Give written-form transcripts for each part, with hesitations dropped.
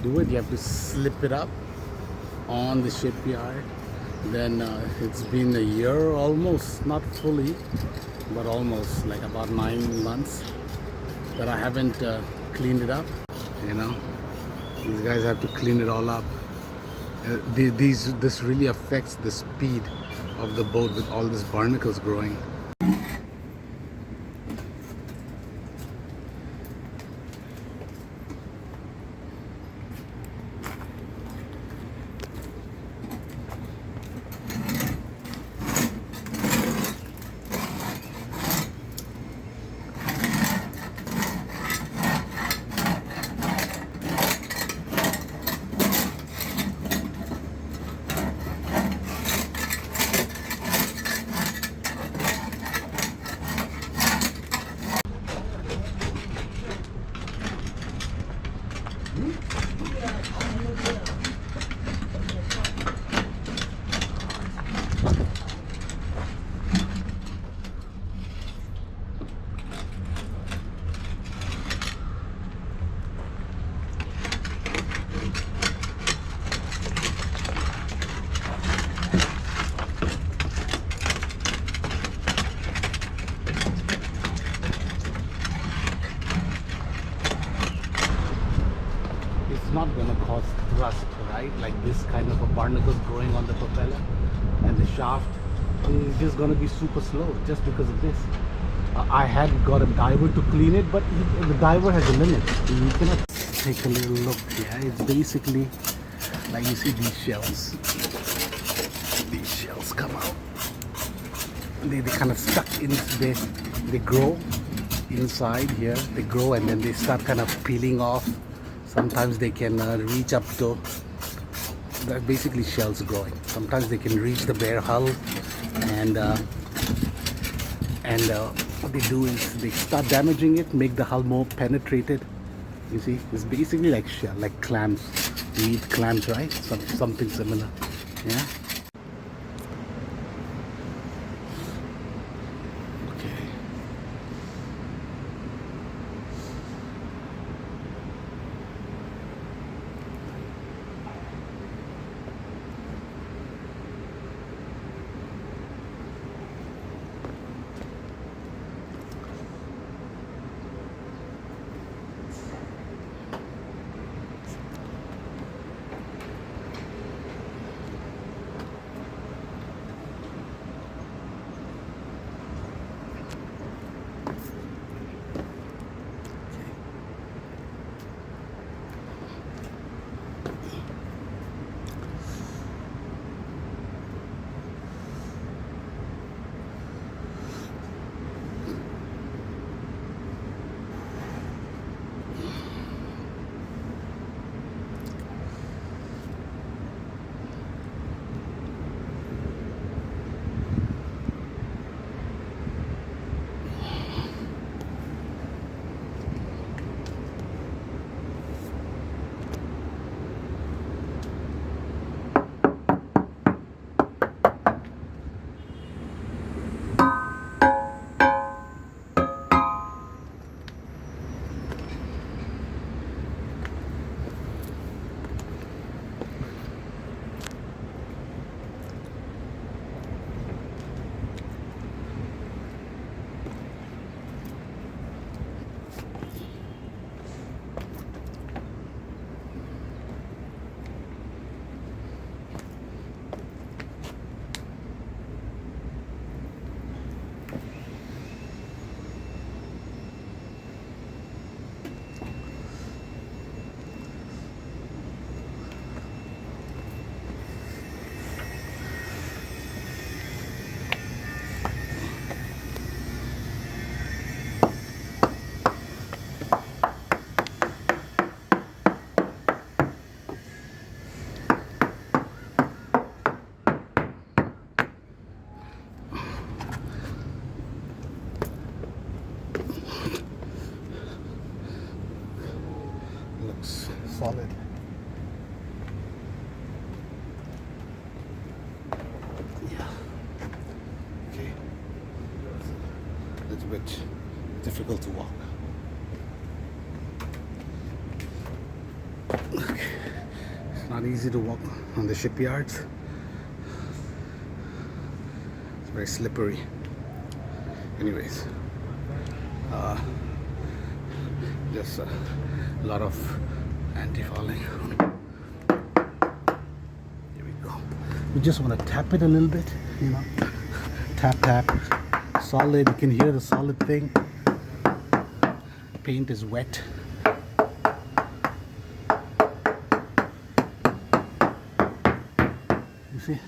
Do it, you have to slip it up on the shipyard. Then it's been a year almost, not fully, but almost, like about 9 months that I haven't cleaned it up. You know, these guys have to clean it all up. This really affects the speed of the boat with all these barnacles growing. It's not going to cause thrust, right? Like this kind of a barnacle growing on the propeller and the shaft is just going to be super slow just because of this. I had got a diver to clean it, but the diver has a limit. You cannot take a little look. Yeah, it's basically like you see these shells. These shells come out. They kind of stuck in. They grow inside here. They grow and then they start kind of peeling off. Sometimes they can reach up to, that's basically shells growing. Sometimes they can reach the bare hull, and what they do is they start damaging it, make the hull more penetrated. You see, it's basically like shell, like clams. You eat clams, right? Something similar. Yeah. Okay. Looks solid. Yeah. Okay. A little bit difficult to walk. It's not easy to walk on the shipyards. It's very slippery. Anyways, just a lot of anti-fouling. Here we go. We just want to tap it a little bit, you know. Tap, tap. Solid. You can hear the solid thing. Paint is wet. You see,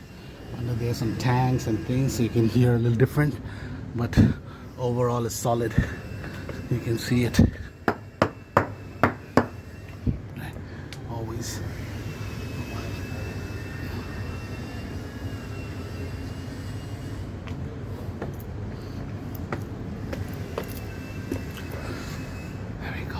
under there some tanks and things, so you can hear a little different, but overall it's solid. You can see it. Right. Always. There we go.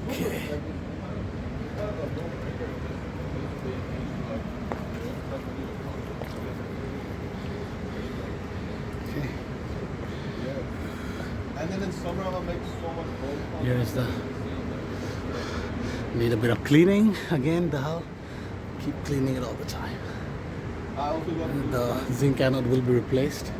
Okay. And then in summer I'll make so much gold. Here's the, need a bit of cleaning again, the hull. Keep cleaning it all the time. I also got The zinc anode will be replaced.